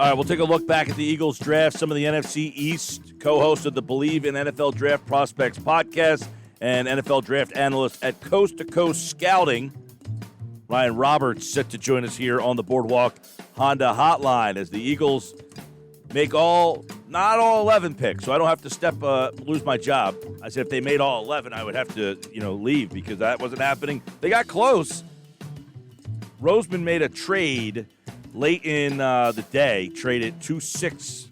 All right, we'll take a look back at the Eagles draft. Some of the NFC East, co-host of the Believe in NFL Draft Prospects podcast and NFL Draft Analyst at Coast to Coast Scouting, Ryan Roberts, set to join us here on the Boardwalk Honda Hotline as the Eagles make not all 11 picks, so I don't have to lose my job. I said if they made all 11, I would have to, leave because that wasn't happening. They got close. Roseman made a trade late in the day, traded 2-6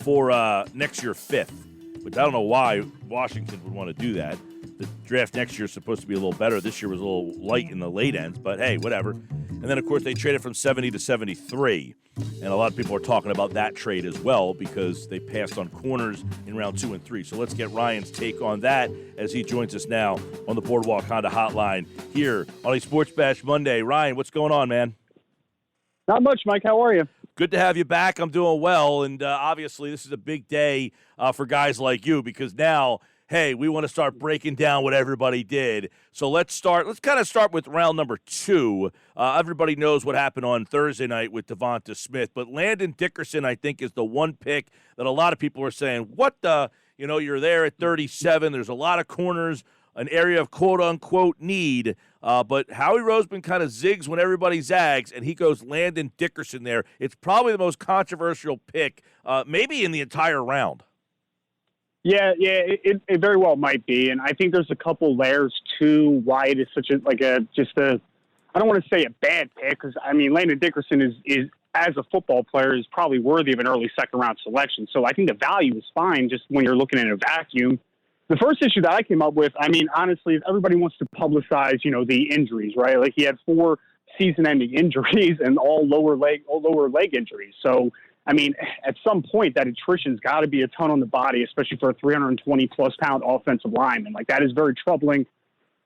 for next year 5th, which I don't know why Washington would want to do that. The draft next year is supposed to be a little better. This year was a little light in the late ends, but hey, whatever. And then, of course, they traded from 70 to 73. And a lot of people are talking about that trade as well because they passed on corners in round 2 and 3. So let's get Ryan's take on that as he joins us now on the Boardwalk Honda Hotline here on a Sports Bash Monday. Ryan, what's going on, man? Not much, Mike. How are you? Good to have you back. I'm doing well. And obviously, this is a big day for guys like you because now, hey, we want to start breaking down what everybody did. So let's kind of start with round number 2. Everybody knows what happened on Thursday night with Devonta Smith, but Landon Dickerson, I think, is the one pick that a lot of people are saying, what the, you're there at 37. There's a lot of corners, an area of quote-unquote need, but Howie Roseman kind of zigs when everybody zags, and he goes Landon Dickerson there. It's probably the most controversial pick, maybe in the entire round. Yeah, it very well might be, and I think there's a couple layers to why it is such a I don't want to say a bad pick because I mean Landon Dickerson is as a football player is probably worthy of an early second round selection. So I think the value is fine just when you're looking in a vacuum. The first issue that I came up with, I mean honestly, everybody wants to publicize the injuries, right? Like he had 4 season-ending injuries and all lower leg injuries, so. I mean, at some point, that attrition's got to be a ton on the body, especially for a 320-plus pound offensive lineman. Like, that is very troubling,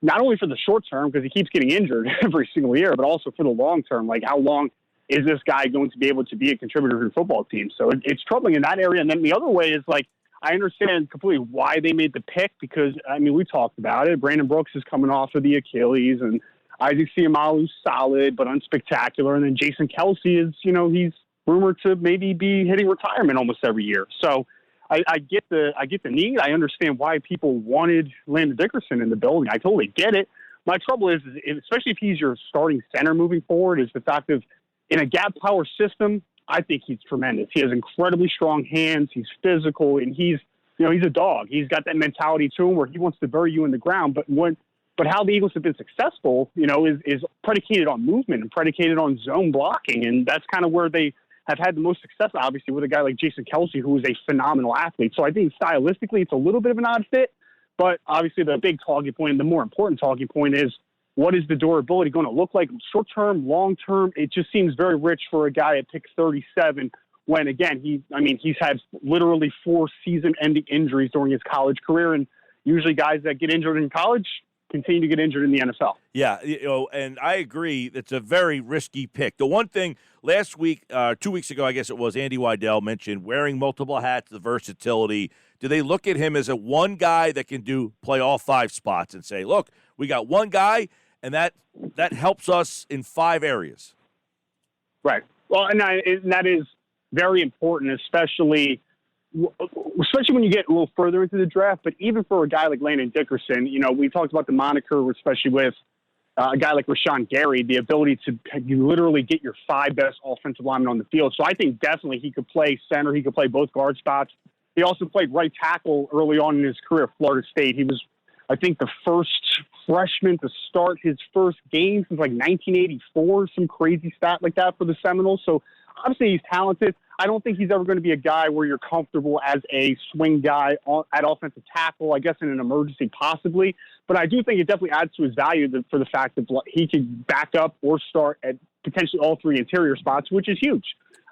not only for the short term, because he keeps getting injured every single year, but also for the long term. Like, how long is this guy going to be able to be a contributor to your football team? So it's troubling in that area. And then the other way is, like, I understand completely why they made the pick because, I mean, we talked about it. Brandon Brooks is coming off of the Achilles, and Isaac Seumalo's solid but unspectacular. And then Jason Kelsey is, he's rumored to maybe be hitting retirement almost every year. So I get the need. I understand why people wanted Landon Dickerson in the building. I totally get it. My trouble is especially if he's your starting center moving forward, is the fact of in a gap power system, I think he's tremendous. He has incredibly strong hands. He's physical, and he's a dog. He's got that mentality to him where he wants to bury you in the ground. But how the Eagles have been successful, is predicated on movement and predicated on zone blocking, and that's kind of where they have had the most success, obviously, with a guy like Jason Kelsey, who is a phenomenal athlete. So I think stylistically it's a little bit of an odd fit, but obviously the big talking point and the more important talking point is what is the durability going to look like short-term, long-term? It just seems very rich for a guy at pick 37 when, again, he's had literally 4 season-ending injuries during his college career, and usually guys that get injured in college continue to get injured in the NFL. Yeah, and I agree. It's a very risky pick. The one thing last week, 2 weeks ago, I guess it was, Andy Weidel mentioned wearing multiple hats, the versatility. Do they look at him as a one guy that can play all 5 spots and say, look, we got one guy, and that helps us in 5 areas? Right. Well, and that is very important, especially when you get a little further into the draft, but even for a guy like Landon Dickerson, we talked about the moniker, especially with a guy like Rashawn Gary, the ability to literally get your 5 best offensive linemen on the field. So I think definitely he could play center. He could play both guard spots. He also played right tackle early on in his career at Florida State. He was, I think, the first freshman to start his first game since like 1984, some crazy stat like that for the Seminoles. So obviously he's talented. I don't think he's ever going to be a guy where you're comfortable as a swing guy at offensive tackle, I guess in an emergency possibly. But I do think it definitely adds to his value for the fact that he could back up or start at potentially all 3 interior spots, which is huge,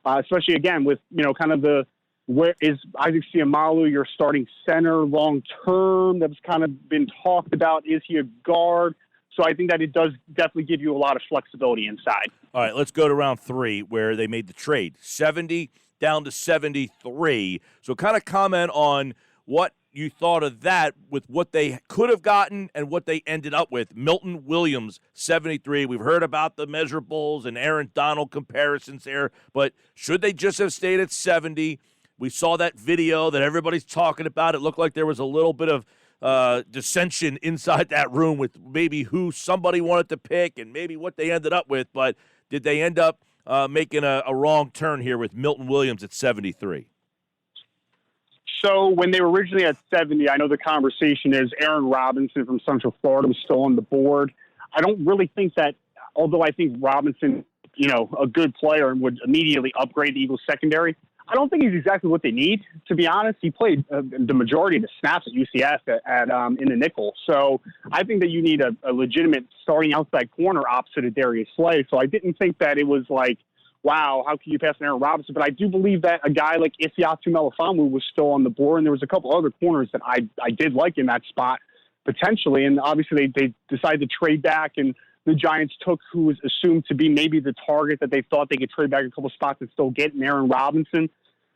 especially, again, with, kind of where is Isaac Seumalo your starting center long term? That's kind of been talked about. Is he a guard? So I think that it does definitely give you a lot of flexibility inside. All right, let's go to round 3 where they made the trade. 70 down to 73. So kind of comment on what you thought of that with what they could have gotten and what they ended up with. Milton Williams, 73. We've heard about the measurables and Aaron Donald comparisons there, but should they just have stayed at 70? We saw that video that everybody's talking about. It looked like there was a little bit of dissension inside that room with maybe who somebody wanted to pick and maybe what they ended up with, but did they end up making a wrong turn here with Milton Williams at 73? So when they were originally at 70, I know the conversation is Aaron Robinson from Central Florida was still on the board. I don't really think that, although I think Robinson, a good player and would immediately upgrade the Eagles secondary, I don't think he's exactly what they need, to be honest. He played the majority of the snaps at UCF in the nickel. So I think that you need a legitimate starting outside corner opposite of Darius Slay. So I didn't think that it was like, wow, how can you pass on Aaron Robinson? But I do believe that a guy like Isiatu Melifonwu was still on the board, and there was a couple other corners that I did like in that spot potentially. And obviously they decided to trade back, and the Giants took who was assumed to be maybe the target that they thought they could trade back a couple spots and still get in Aaron Robinson.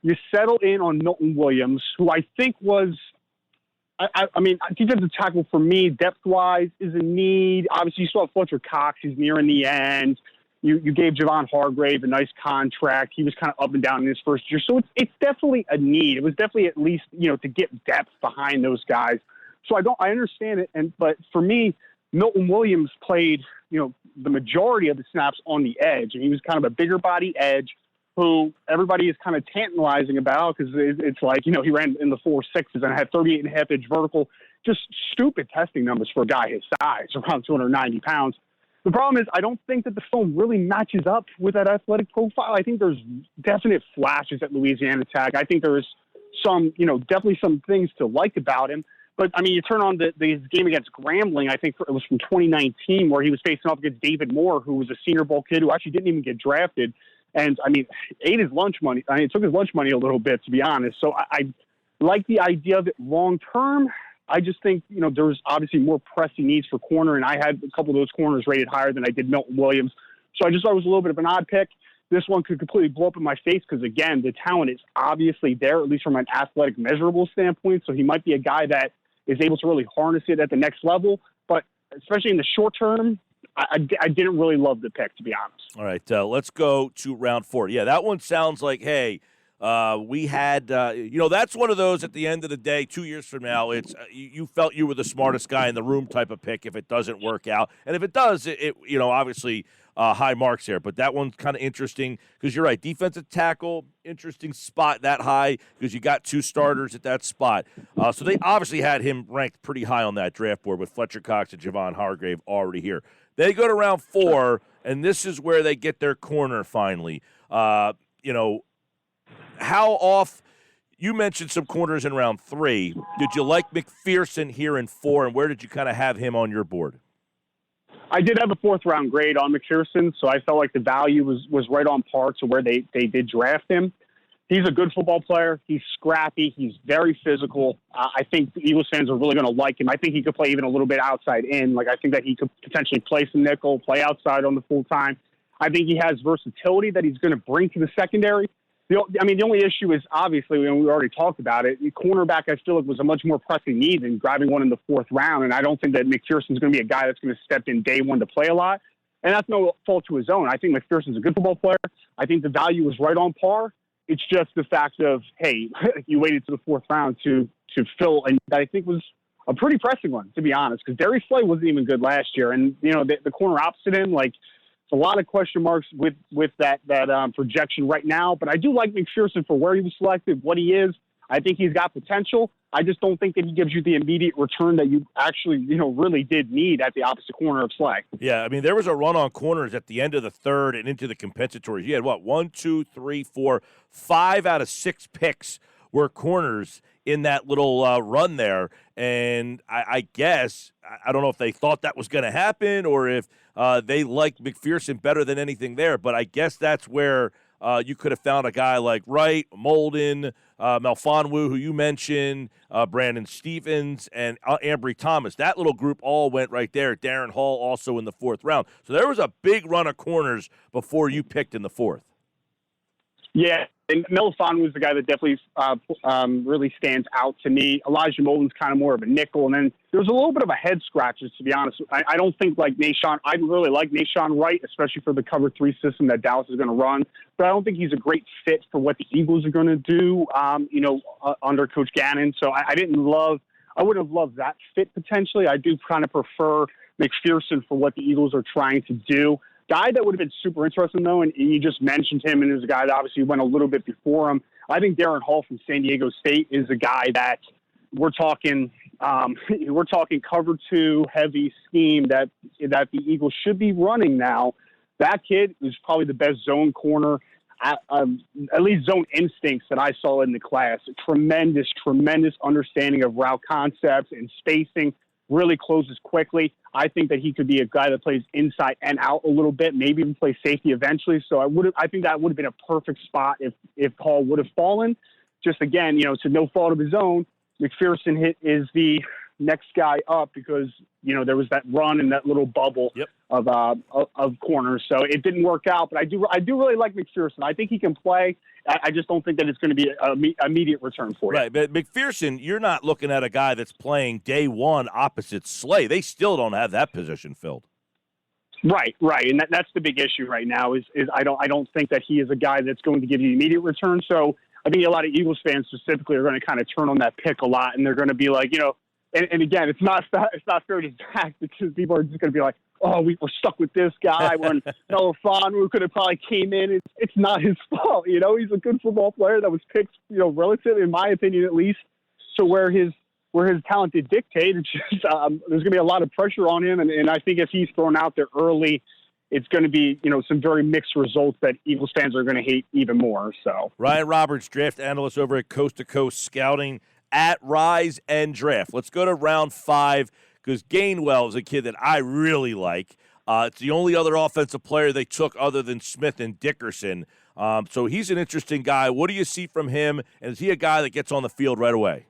You settle in on Milton Williams, who I think was, I mean, defensive tackle for me, depth-wise, is a need. Obviously, you saw Fletcher Cox. He's nearing the end. You gave Javon Hargrave a nice contract. He was kind of up and down in his first year. So it's definitely a need. It was definitely at least, to get depth behind those guys. So I understand it. But for me, Milton Williams played, the majority of the snaps on the edge, and he was kind of a bigger body edge who everybody is kind of tantalizing about because it's like, he ran in the 4.6s and had 38.5-inch vertical, just stupid testing numbers for a guy his size, around 290 pounds. The problem is I don't think that the film really matches up with that athletic profile. I think there's definite flashes at Louisiana Tech. I think there's some, definitely some things to like about him. But, I mean, you turn on the game against Grambling, I think it was from 2019, where he was facing off against David Moore, who was a Senior Bowl kid who actually didn't even get drafted. And, I mean, ate his lunch money. I mean, it took his lunch money a little bit, to be honest. So I like the idea of it long term. I just think, there's obviously more pressing needs for corner, and I had a couple of those corners rated higher than I did Milton Williams. So I just thought it was a little bit of an odd pick. This one could completely blow up in my face because, again, the talent is obviously there, at least from an athletic measurable standpoint. So he might be a guy that is able to really harness it at the next level. But especially in the short term, I didn't really love the pick, to be honest. All right, let's go to round 4. Yeah, that one sounds like, hey, we had, that's one of those at the end of the day, 2 years from now, it's you felt you were the smartest guy in the room type of pick if it doesn't work out. And if it does, it obviously high marks here. But that one's kind of interesting because you're right. Defensive tackle, interesting spot that high because you got 2 starters at that spot. So they obviously had him ranked pretty high on that draft board with Fletcher Cox and Javon Hargrave already here. They go to round 4, and this is where they get their corner finally. How off – you mentioned some corners in round 3. Did you like McPherson here in 4, and where did you kind of have him on your board? I did have a 4th-round grade on McPherson, so I felt like the value was right on par to where they did draft him. He's a good football player. He's scrappy. He's very physical. I think the Eagles fans are really going to like him. I think he could play even a little bit outside in. Like, I think that he could potentially play some nickel, play outside on the full time. I think he has versatility that he's going to bring to the secondary. The only issue is, obviously, and we already talked about it, cornerback, I feel like, was a much more pressing need than grabbing one in the 4th round, and I don't think that McPherson's going to be a guy that's going to step in day one to play a lot, and that's no fault to his own. I think McPherson's a good football player. I think the value was right on par. It's just the fact of, hey, you waited to the 4th round to fill, and that I think was a pretty pressing one, to be honest, because Darius Slay wasn't even good last year, and, the corner opposite him, like, it's a lot of question marks with that projection right now. But I do like McPherson for where he was selected, what he is. I think he's got potential. I just don't think that he gives you the immediate return that you actually, really did need at the opposite corner of Slay. Yeah, I mean, there was a run on corners at the end of the 3rd and into the compensatories. You had, 1, 2, 3, 4, 5 out of 6 picks were corners in that little run there. And I guess, I don't know if they thought that was going to happen or if they liked McPherson better than anything there, but I guess that's where you could have found a guy like Wright, Molden, Melifonwu, who you mentioned, Brandon Stephens, and Ambry Thomas. That little group all went right there. Darren Hall also in the 4th round. So there was a big run of corners before you picked in the 4th. Yeah, and Melifon was the guy that definitely really stands out to me. Elijah Molden's kind of more of a nickel, and then there was a little bit of a head scratcher, to be honest. I don't think like Nashawn. I really like Nashawn Wright, especially for the cover 3 system that Dallas is going to run. But I don't think he's a great fit for what the Eagles are going to do. Under Coach Gannon. So I would have loved that fit potentially. I do kind of prefer McPherson for what the Eagles are trying to do. Guy that would have been super interesting, though, and you just mentioned him, and is a guy that obviously went a little bit before him. I think Darren Hall from San Diego State is a guy that we're talking cover 2 heavy scheme that the Eagles should be running now. That kid is probably the best zone corner, at least zone instincts that I saw in the class. Tremendous understanding of route concepts and spacing. Really closes quickly. I think that he could be a guy that plays inside and out a little bit, maybe even play safety eventually. So I think that would have been a perfect spot if Hall would have fallen. Just again, to no fault of his own, McPherson is the next guy up because there was that run in that little bubble of corners. So it didn't work out, but I do really like McPherson. I think he can play. I just don't think that it's going to be an immediate return for you. Right, but McPherson, you're not looking at a guy that's playing day one opposite Slay. They still don't have that position filled. Right, and that's the big issue right now. Is I don't think that he is a guy that's going to give you immediate return. So I think a lot of Eagles fans specifically are going to kind of turn on that pick a lot, and they're going to be like, and again, it's not fair to Zach because people are just going to be like, oh, we're stuck with this guy when Melifon, who could have probably came in. It's not his fault. He's a good football player that was picked, relative, in my opinion, at least, to where his talent did dictate. It's just, there's going to be a lot of pressure on him. And I think if he's thrown out there early, it's going to be, some very mixed results that Eagles fans are going to hate even more. So Ryan Roberts, draft analyst over at Coast to Coast Scouting at Rise and Draft. Let's go to round 5. Because Gainwell is a kid that I really like. It's the only other offensive player they took other than Smith and Dickerson. So he's an interesting guy. What do you see from him? And is he a guy that gets on the field right away?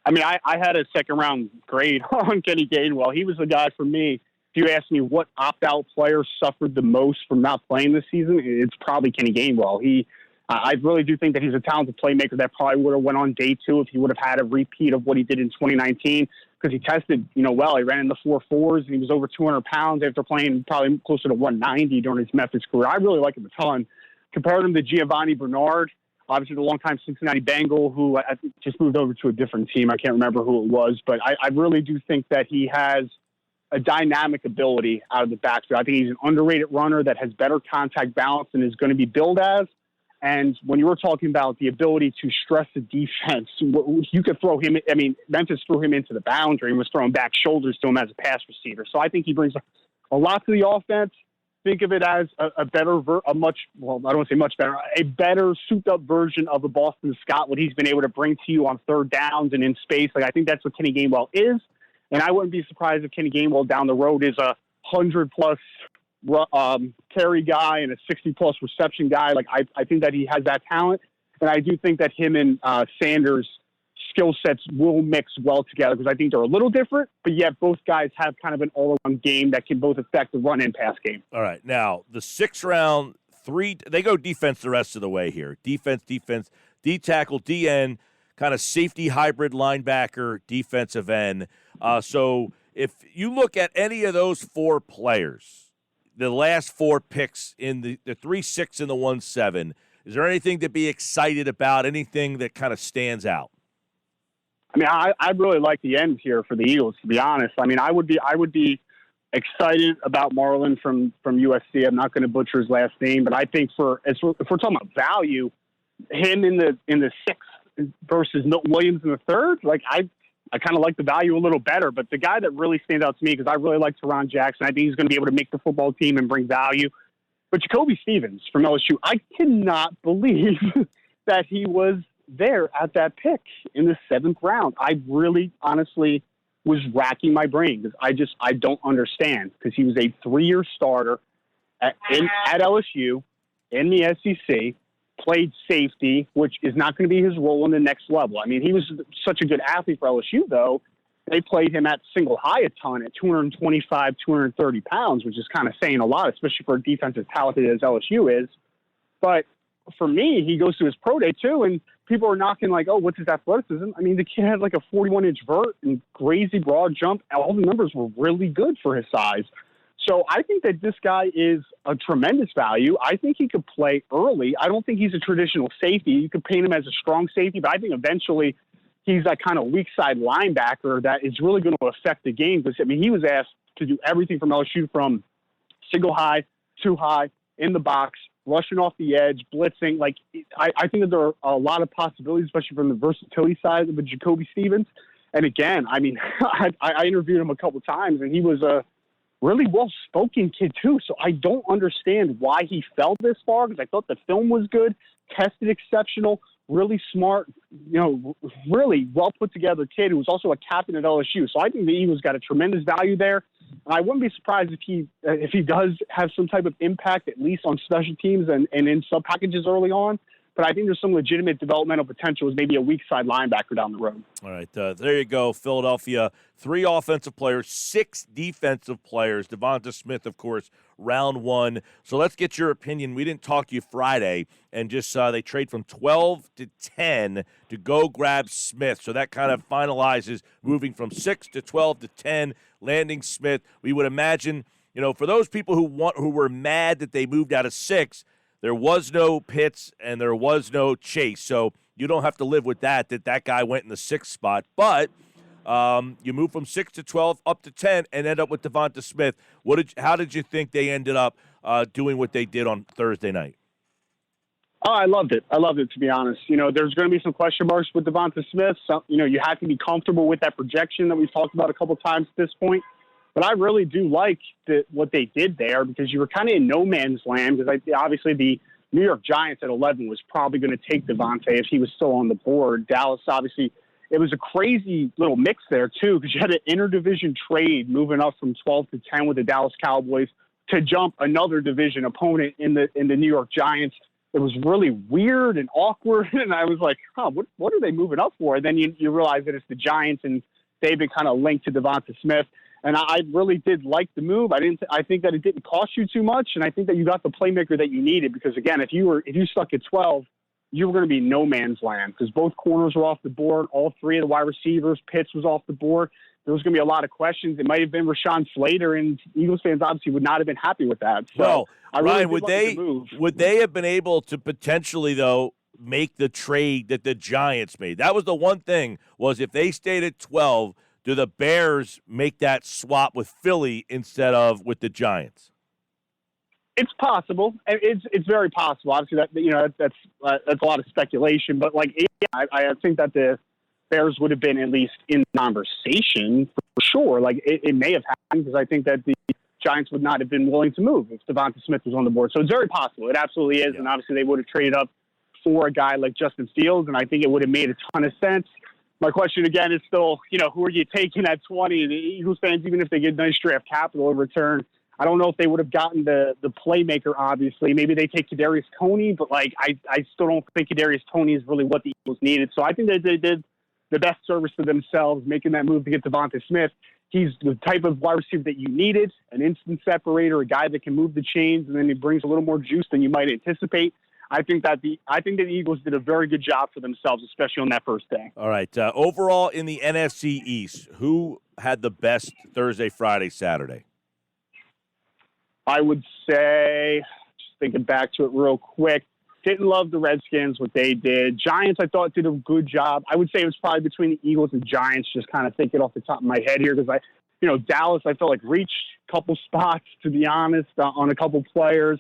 I mean, I had a second-round grade on Kenny Gainwell. He was the guy for me. If you ask me what opt-out player suffered the most from not playing this season, it's probably Kenny Gainwell. I really do think that he's a talented playmaker that probably would have went on day 2 if he would have had a repeat of what he did in 2019. Because he tested, well. He ran in the 4.4s, and he was over 200 pounds after playing probably closer to 190 during his Memphis career. I really like him a ton. Compared him to Giovanni Bernard, obviously the longtime Cincinnati Bengal, who I think just moved over to a different team. I can't remember who it was, but I really do think that he has a dynamic ability out of the backfield. I think he's an underrated runner that has better contact balance than is going to be billed as. And when you were talking about the ability to stress the defense, you could throw him. I mean, Memphis threw him into the boundary and was throwing back shoulders to him as a pass receiver. So I think he brings a lot to the offense. Think of it as a better, I don't want to say much better, a better souped-up version of a Boston Scott, what he's been able to bring to you on third downs and in space. Like, I think that's what Kenny Gainwell is. And I wouldn't be surprised if Kenny Gainwell down the road is a 100-plus carry guy and a 60-plus reception guy. Like, I think that he has that talent. And I do think that him and Sanders' skill sets will mix well together because I think they're a little different, but yet both guys have kind of an all-around game that can both affect the run and pass game. All right. Now, the 6th round, they go defense the rest of the way here. Defense, D-tackle, D-end, kind of safety hybrid linebacker, defensive end. So if you look at any of those 4 players, the last 4 picks in the 3-6 and the 1-7, is there anything to be excited about, anything that kind of stands out? I mean, I really like the end here for the Eagles, to be honest. I mean, I would be excited about Marlon from USC. I'm not going to butcher his last name, but I think if we're talking about value, him in the 6th versus Milton Williams in the 3rd, like I kind of like the value a little better. But the guy that really stands out to me, because I really like Teron Jackson, I think he's going to be able to make the football team and bring value. But Jacoby Stevens from LSU, I cannot believe that he was there at that pick in the 7th round. I really, honestly was racking my brain because I don't understand, because he was a 3-year starter at LSU in the SEC, played safety, which is not going to be his role in the next level. I mean, he was such a good athlete for LSU, though. They played him at single high a ton at 225, 230 pounds, which is kind of saying a lot, especially for a defense as talented as LSU is. But for me, he goes to his pro day too, and people are knocking like, oh, what's his athleticism? I mean, the kid had like a 41-inch vert and crazy broad jump. All the numbers were really good for his size. So I think that this guy is a tremendous value. I think he could play early. I don't think he's a traditional safety. You could paint him as a strong safety, but I think eventually he's that kind of weak side linebacker that is really going to affect the game. Because, I mean, he was asked to do everything from LSU, from single high, two high, in the box, rushing off the edge, blitzing. Like, I think that there are a lot of possibilities, especially from the versatility side of the Jacoby Stevens. And again, I mean, I interviewed him a couple times, and he was a really well-spoken kid too. So I don't understand why he fell this far, because I thought the film was good, tested exceptional, really smart, really well put together kid who was also a captain at LSU. So I think the Eagles got a tremendous value there. And I wouldn't be surprised if he does have some type of impact, at least on special teams and in sub packages early on. But I think there's some legitimate developmental potential as maybe a weak side linebacker down the road. All right, there you go, Philadelphia. 3 offensive players, 6 defensive players. Devonta Smith, of course, round 1. So let's get your opinion. We didn't talk to you Friday, and just they trade from 12 to 10 to go grab Smith. So that kind of finalizes moving from 6 to 12 to 10, landing Smith. We would imagine, for those people who were mad that they moved out of 6, there was no Pitts and there was no Chase, so you don't have to live with that guy went in the 6th spot. But you move from 6 to 12 up to 10 and end up with Devonta Smith. How did you think they ended up doing what they did on Thursday night? Oh, I loved it. To be honest. There's going to be some question marks with Devonta Smith. So, you have to be comfortable with that projection that we've talked about a couple times at this point. But I really do like what they did there, because you were kind of in no man's land, because obviously the New York Giants at 11 was probably going to take Devonta if he was still on the board. Dallas, obviously, it was a crazy little mix there, too, because you had an interdivision trade moving up from 12 to 10 with the Dallas Cowboys to jump another division opponent in the New York Giants. It was really weird and awkward, and I was like, what are they moving up for? And then you realize that it's the Giants, and they've been kind of linked to Devonta Smith. And I really did like the move. I think that it didn't cost you too much, and I think that you got the playmaker that you needed, because again, if you stuck at 12, you were going to be no man's land, because both corners were off the board, all 3 of the wide receivers, Pitts was off the board. There was going to be a lot of questions. It might have been Rashawn Slater, and Eagles fans obviously would not have been happy with that. So well, Ryan, would they have been able to potentially though make the trade that the Giants made? That was the one thing, was if they stayed at 12. Do the Bears make that swap with Philly instead of with the Giants? It's possible. It's very possible. Obviously, that's a lot of speculation. But I think that the Bears would have been at least in conversation for sure. Like it may have happened, because I think that the Giants would not have been willing to move if Devonta Smith was on the board. So it's very possible. It absolutely is. Yeah. And obviously, they would have traded up for a guy like Justin Fields, and I think it would have made a ton of sense. My question, again, is still, who are you taking at 20? The Eagles fans, even if they get nice draft capital in return, I don't know if they would have gotten the playmaker, obviously. Maybe they take Kadarius Toney, but, I still don't think Kadarius Toney is really what the Eagles needed. So I think that they did the best service to themselves, making that move to get Devonta Smith. He's the type of wide receiver that you needed, an instant separator, a guy that can move the chains, and then he brings a little more juice than you might anticipate. I think that the Eagles did a very good job for themselves, especially on that first day. All right. Overall in the NFC East, who had the best Thursday, Friday, Saturday? I would say, just thinking back to it real quick, didn't love the Redskins, what they did. Giants, I thought, did a good job. I would say it was probably between the Eagles and Giants, just kind of thinking off the top of my head here, because Dallas, I felt like reached a couple spots, to be honest, on a couple players.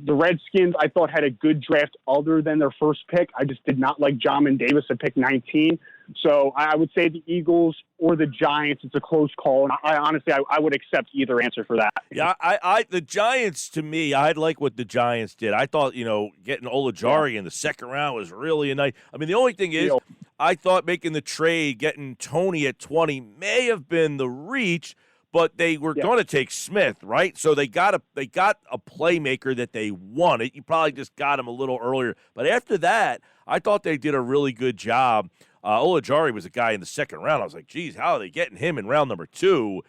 The Redskins, I thought, had a good draft other than their first pick. I just did not like Jamin Davis at pick 19. So I would say the Eagles or the Giants. It's a close call. And I honestly would accept either answer for that. Yeah, the Giants, to me, I'd like what the Giants did. I thought, getting Olajari in the second round was really a nice. I mean, the only thing is, I thought making the trade, getting Toney at 20 may have been the reach, but they were going to take Smith, right? So they got a playmaker that they wanted. You probably just got him a little earlier. But after that, I thought they did a really good job. Olajari was a guy in the second round. I was like, geez, how are they getting him in round number 2?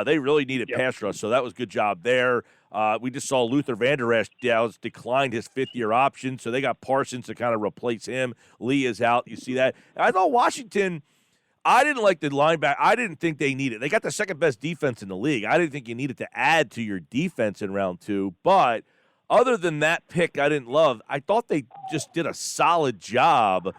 They really needed pass rush, so that was a good job there. We just saw Luther Vander Esch Dallas declined his fifth-year option, so they got Parsons to kind of replace him. Lee is out. You see that? I thought Washington, I didn't like the linebacker. I didn't think they needed. They got the second-best defense in the league. I didn't think you needed to add to your defense in round 2. But other than that pick I didn't love, I thought they just did a solid job,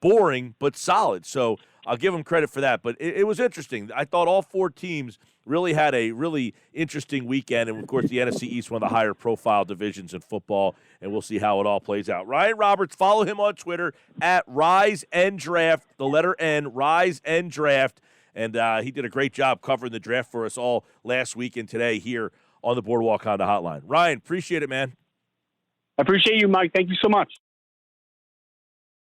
boring but solid. So I'll give them credit for that. But it was interesting. I thought all 4 teams really had a really interesting weekend. And, of course, the NFC East, one of the higher-profile divisions in football, and we'll see how it all plays out. Ryan Roberts, follow him on Twitter at RiseNDraft, the letter N, RiseNDraft. And he did a great job covering the draft for us all last week and today here on the Boardwalk Honda Hotline. Ryan, appreciate it, man. I appreciate you, Mike. Thank you so much.